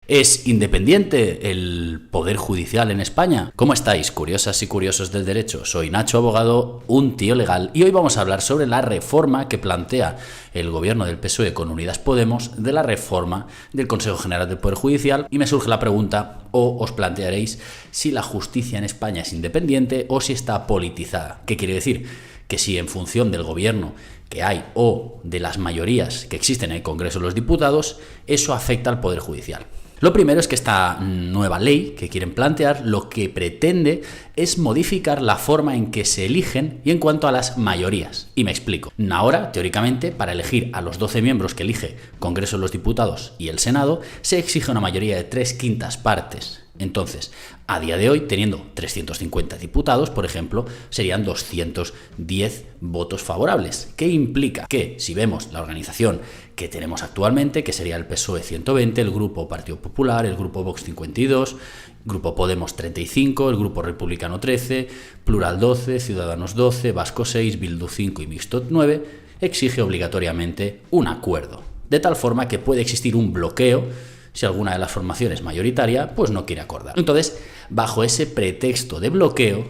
¿Es independiente el Poder Judicial en España? ¿Cómo estáis, curiosas y curiosos del derecho? Soy Nacho Abogado, un tío legal, y hoy vamos a hablar sobre la reforma que plantea el gobierno del PSOE con Unidas Podemos de la reforma del Consejo General del Poder Judicial, y me surge la pregunta, o os plantearéis, si la justicia en España es independiente o si está politizada. ¿Qué quiere decir? Que si en función del gobierno que hay o de las mayorías que existen en el Congreso de los Diputados, eso afecta al Poder Judicial. Lo primero es que esta nueva ley que quieren plantear lo que pretende es modificar la forma en que se eligen y en cuanto a las mayorías. Y me explico. Ahora, teóricamente, para elegir a los 12 miembros que elige Congreso de los Diputados y el Senado, se exige una mayoría de 3/5 partes. Entonces, a día de hoy, teniendo 350 diputados, por ejemplo, serían 210 votos favorables. ¿Qué implica? Que si vemos la organización que tenemos actualmente, que sería el PSOE 120, el Grupo Partido Popular, el Grupo Vox 52, Grupo Podemos 35, el Grupo Republicano 13, Plural 12, Ciudadanos 12, Vasco 6, Bildu 5 y Mixto 9, exige obligatoriamente un acuerdo. De tal forma que puede existir un bloqueo si alguna de las formaciones mayoritaria pues no quiere acordar. Entonces, bajo ese pretexto de bloqueo,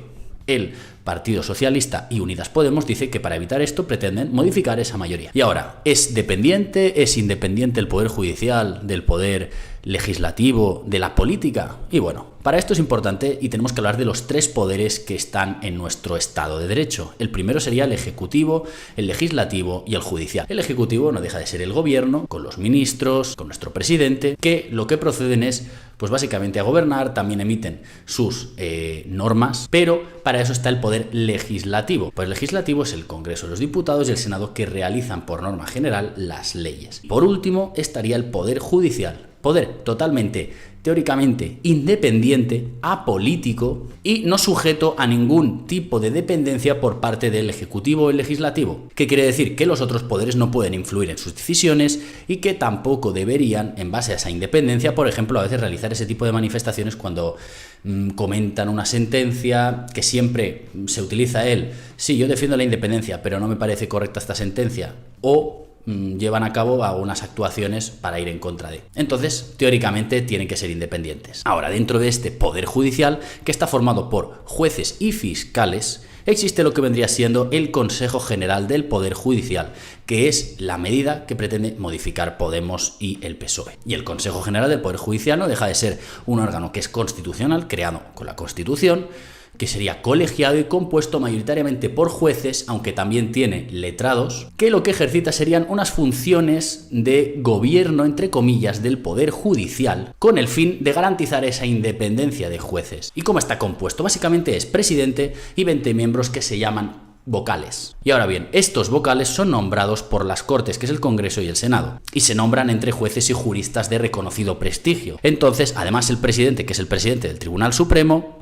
el Partido Socialista y Unidas Podemos dice que para evitar esto pretenden modificar esa mayoría. Y ahora, ¿es dependiente, es independiente el Poder Judicial del Poder Legislativo, de la política? Y bueno, para esto es importante y tenemos que hablar de los 3 poderes que están en nuestro Estado de Derecho. El primero sería el Ejecutivo, el Legislativo y el Judicial. El Ejecutivo no deja de ser el gobierno, con los ministros, con nuestro presidente, que lo que proceden es, pues básicamente a gobernar, también emiten sus normas, pero para eso está el Poder Legislativo. Pues el Legislativo es el Congreso de los Diputados y el Senado que realizan por norma general las leyes. Por último, estaría el Poder Judicial. Poder totalmente, teóricamente, independiente, apolítico y no sujeto a ningún tipo de dependencia por parte del Ejecutivo o el Legislativo. ¿Qué quiere decir? Que los otros poderes no pueden influir en sus decisiones y que tampoco deberían, en base a esa independencia, por ejemplo, a veces realizar ese tipo de manifestaciones cuando comentan una sentencia, que siempre se utiliza sí, yo defiendo la independencia, pero no me parece correcta esta sentencia, o llevan a cabo algunas actuaciones para ir en contra de. Entonces, teóricamente, tienen que ser independientes. Ahora, dentro de este Poder Judicial, que está formado por jueces y fiscales, existe lo que vendría siendo el Consejo General del Poder Judicial, que es la medida que pretende modificar Podemos y el PSOE. Y el Consejo General del Poder Judicial no deja de ser un órgano que es constitucional, creado con la Constitución, que sería colegiado y compuesto mayoritariamente por jueces, aunque también tiene letrados, que lo que ejercita serían unas funciones de gobierno, entre comillas, del Poder Judicial, con el fin de garantizar esa independencia de jueces. ¿Y cómo está compuesto? Básicamente es presidente y 20 miembros que se llaman vocales. Y ahora bien, estos vocales son nombrados por las Cortes, que es el Congreso y el Senado, y se nombran entre jueces y juristas de reconocido prestigio. Entonces, además el presidente, que es el presidente del Tribunal Supremo,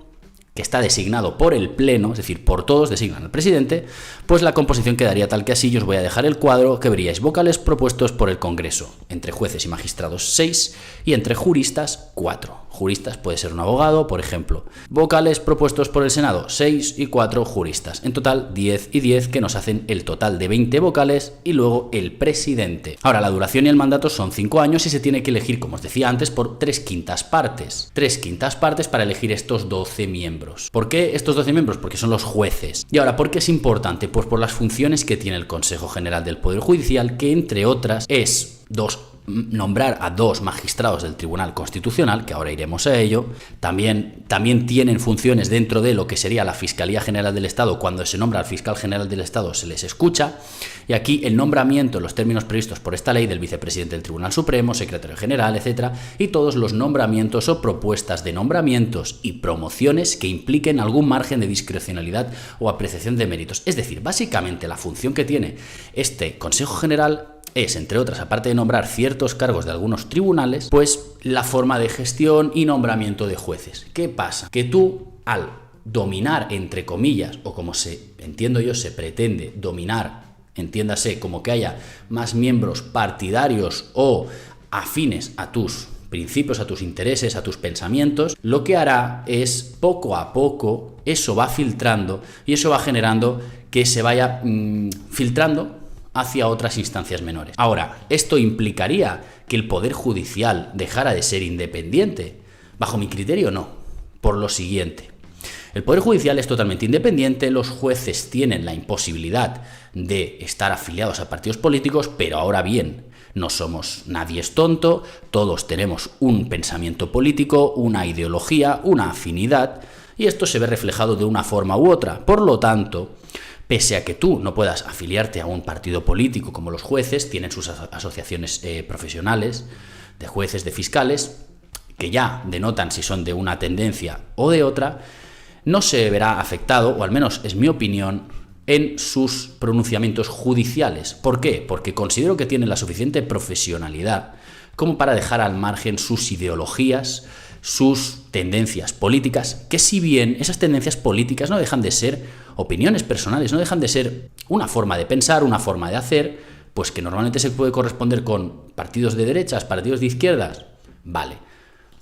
que está designado por el Pleno, es decir, por todos designan al presidente, pues la composición quedaría tal que así. Yo os voy a dejar el cuadro que veríais: vocales propuestos por el Congreso, entre jueces y magistrados 6 y entre juristas 4. Juristas puede ser un abogado, por ejemplo. Vocales propuestos por el Senado, 6 y 4 juristas. En total, 10 y 10, que nos hacen el total de 20 vocales y luego el presidente. Ahora, la duración y el mandato son 5 años y se tiene que elegir, como os decía antes, por 3/5 partes. 3/5 partes para elegir estos 12 miembros. ¿Por qué estos 12 miembros? Porque son los jueces. Y ahora, ¿por qué es importante? Pues por las funciones que tiene el Consejo General del Poder Judicial, que entre otras es nombrar a 2 magistrados del Tribunal Constitucional, que ahora iremos a ello. También tienen funciones dentro de lo que sería la Fiscalía General del Estado. Cuando se nombra al Fiscal General del Estado se les escucha. Y aquí el nombramiento, los términos previstos por esta ley, del vicepresidente del Tribunal Supremo, secretario general, etcétera, y todos los nombramientos o propuestas de nombramientos y promociones que impliquen algún margen de discrecionalidad o apreciación de méritos. Es decir, básicamente la función que tiene este Consejo General es, entre otras, aparte de nombrar ciertos cargos de algunos tribunales, pues la forma de gestión y nombramiento de jueces. ¿Qué pasa? Que tú, al dominar, entre comillas, o como entiendo yo, se pretende dominar, entiéndase como que haya más miembros partidarios o afines a tus principios, a tus intereses, a tus pensamientos, lo que hará es, poco a poco, eso va filtrando y eso va generando que se vaya filtrando hacia otras instancias menores. Ahora, ¿esto implicaría que el Poder Judicial dejara de ser independiente? Bajo mi criterio, no. Por lo siguiente. El Poder Judicial es totalmente independiente, los jueces tienen la imposibilidad de estar afiliados a partidos políticos, pero ahora bien, nadie es tonto, todos tenemos un pensamiento político, una ideología, una afinidad, y esto se ve reflejado de una forma u otra. Por lo tanto, pese a que tú no puedas afiliarte a un partido político como los jueces, tienen sus asociaciones profesionales de jueces, de fiscales, que ya denotan si son de una tendencia o de otra, no se verá afectado, o al menos es mi opinión, en sus pronunciamientos judiciales. ¿Por qué? Porque considero que tienen la suficiente profesionalidad como para dejar al margen sus ideologías, sus tendencias políticas, que si bien esas tendencias políticas no dejan de ser opiniones personales, no dejan de ser una forma de pensar, una forma de hacer, pues que normalmente se puede corresponder con partidos de derechas, partidos de izquierdas, vale.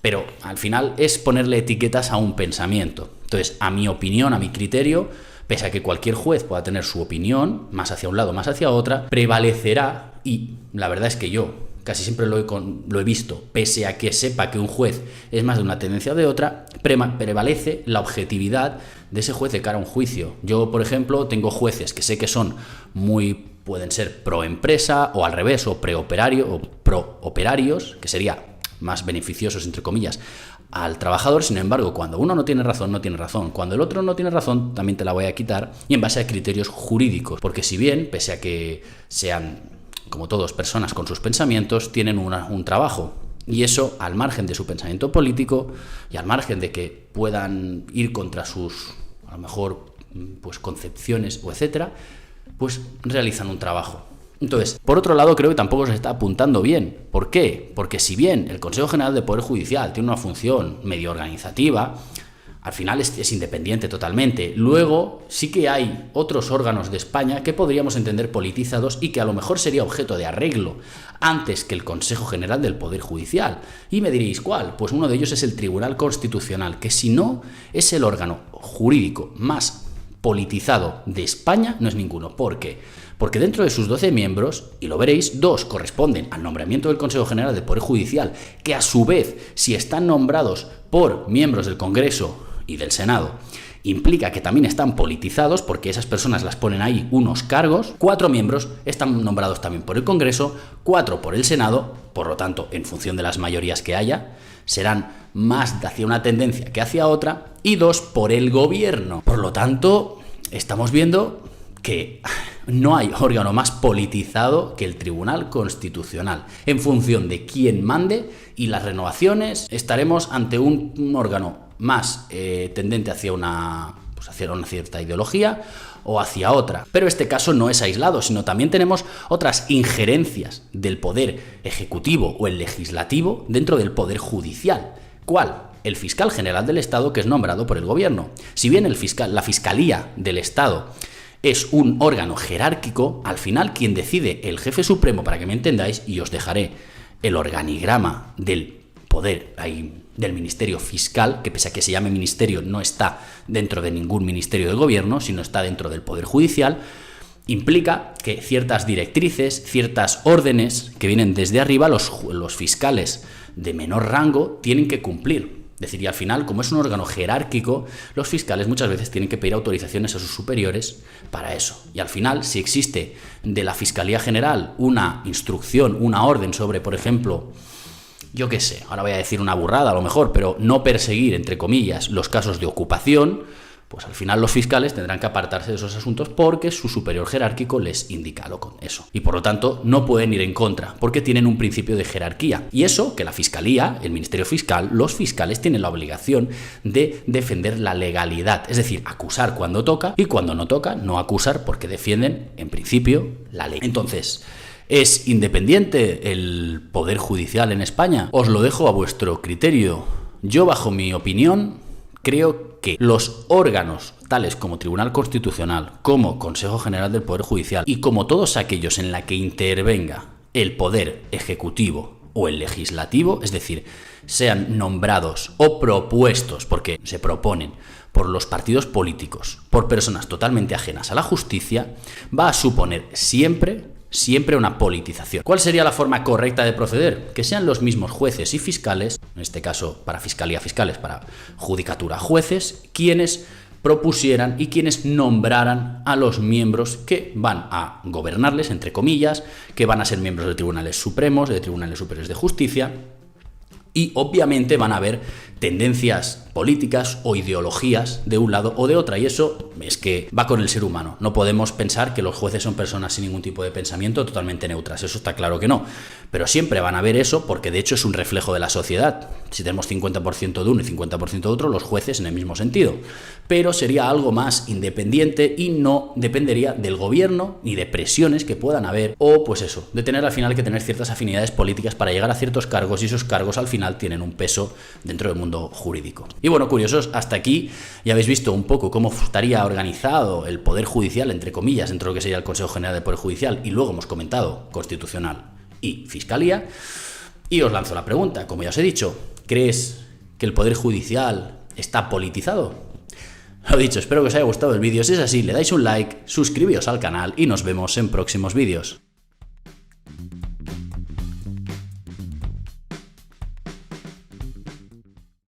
Pero al final es ponerle etiquetas a un pensamiento. Entonces, a mi opinión, a mi criterio, pese a que cualquier juez pueda tener su opinión, más hacia un lado, más hacia otra, prevalecerá, y la verdad es que yo casi siempre lo he visto, pese a que sepa que un juez es más de una tendencia o de otra, prevalece la objetividad de ese juez de cara a un juicio. Yo, por ejemplo, tengo jueces que sé que pueden ser pro empresa, o al revés, o preoperario, o pro operarios, que sería más beneficiosos, entre comillas, al trabajador. Sin embargo, cuando uno no tiene razón, no tiene razón. Cuando el otro no tiene razón, también te la voy a quitar, y en base a criterios jurídicos. Porque si bien, pese a que sean, como todos, personas con sus pensamientos, tienen un trabajo. Y eso, al margen de su pensamiento político y al margen de que puedan ir contra sus, a lo mejor, pues concepciones o etcétera, pues realizan un trabajo. Entonces, por otro lado, creo que tampoco se está apuntando bien. ¿Por qué? Porque si bien el Consejo General del Poder Judicial tiene una función medio organizativa, al final es independiente totalmente. Luego, sí que hay otros órganos de España que podríamos entender politizados y que a lo mejor sería objeto de arreglo antes que el Consejo General del Poder Judicial. Y me diréis, ¿cuál? Pues uno de ellos es el Tribunal Constitucional, que si no es el órgano jurídico más politizado de España, no es ninguno. ¿Por qué? Porque dentro de sus 12 miembros, y lo veréis, 2 corresponden al nombramiento del Consejo General del Poder Judicial, que a su vez, si están nombrados por miembros del Congreso y del Senado, implica que también están politizados, porque esas personas las ponen ahí unos cargos. 4 miembros están nombrados también por el Congreso, 4 por el Senado, por lo tanto, en función de las mayorías que haya, serán más hacia una tendencia que hacia otra, y 2 por el Gobierno. Por lo tanto, estamos viendo que no hay órgano más politizado que el Tribunal Constitucional. En función de quién mande y las renovaciones, estaremos ante un órgano más tendente hacia una cierta ideología o hacia otra. Pero este caso no es aislado, sino también tenemos otras injerencias del poder ejecutivo o el legislativo dentro del poder judicial. ¿Cuál? El fiscal general del Estado, que es nombrado por el Gobierno. Si bien la Fiscalía del Estado es un órgano jerárquico, al final quien decide, el jefe supremo, para que me entendáis, y os dejaré el organigrama del poder del Ministerio Fiscal, que pese a que se llame ministerio, no está dentro de ningún ministerio del Gobierno, sino está dentro del Poder Judicial, implica que ciertas directrices, ciertas órdenes que vienen desde arriba, los fiscales de menor rango tienen que cumplir. Es decir, y al final, como es un órgano jerárquico, los fiscales muchas veces tienen que pedir autorizaciones a sus superiores para eso. Y al final, si existe de la Fiscalía General una instrucción, una orden sobre, por ejemplo, yo qué sé, ahora voy a decir una burrada a lo mejor, pero no perseguir, entre comillas, los casos de ocupación, pues al final los fiscales tendrán que apartarse de esos asuntos porque su superior jerárquico les indica con eso. Y por lo tanto no pueden ir en contra porque tienen un principio de jerarquía. Y eso, que la Fiscalía, el Ministerio Fiscal, los fiscales tienen la obligación de defender la legalidad. Es decir, acusar cuando toca y cuando no toca, no acusar porque defienden, en principio, la ley. Entonces, ¿es independiente el Poder Judicial en España? Os lo dejo a vuestro criterio. Yo, bajo mi opinión, creo que los órganos tales como Tribunal Constitucional, como Consejo General del Poder Judicial y como todos aquellos en la que intervenga el Poder Ejecutivo o el Legislativo, es decir, sean nombrados o propuestos, porque se proponen por los partidos políticos, por personas totalmente ajenas a la justicia, va a suponer siempre siempre una politización. ¿Cuál sería la forma correcta de proceder? Que sean los mismos jueces y fiscales, en este caso para fiscalía fiscales, para judicatura jueces, quienes propusieran y quienes nombraran a los miembros que van a gobernarles, entre comillas, que van a ser miembros de tribunales supremos, de tribunales superiores de justicia, y obviamente van a haber tendencias políticas o ideologías de un lado o de otra, y eso es que va con el ser humano. No podemos pensar que los jueces son personas sin ningún tipo de pensamiento, totalmente neutras, eso está claro que no, pero siempre van a ver eso porque de hecho es un reflejo de la sociedad. Si tenemos 50% de uno y 50% de otro, los jueces en el mismo sentido, pero sería algo más independiente y no dependería del gobierno ni de presiones que puedan haber, o pues eso, de tener al final que tener ciertas afinidades políticas para llegar a ciertos cargos, y esos cargos al final tienen un peso dentro del mundo jurídico. Y bueno, curiosos, hasta aquí ya habéis visto un poco cómo estaría organizado el Poder Judicial, entre comillas, dentro de lo que sería el Consejo General del Poder Judicial, y luego hemos comentado Constitucional y Fiscalía. Y os lanzo la pregunta, como ya os he dicho, ¿crees que el Poder Judicial está politizado? Lo dicho, espero que os haya gustado el vídeo. Si es así, le dais un like, suscribíos al canal y nos vemos en próximos vídeos.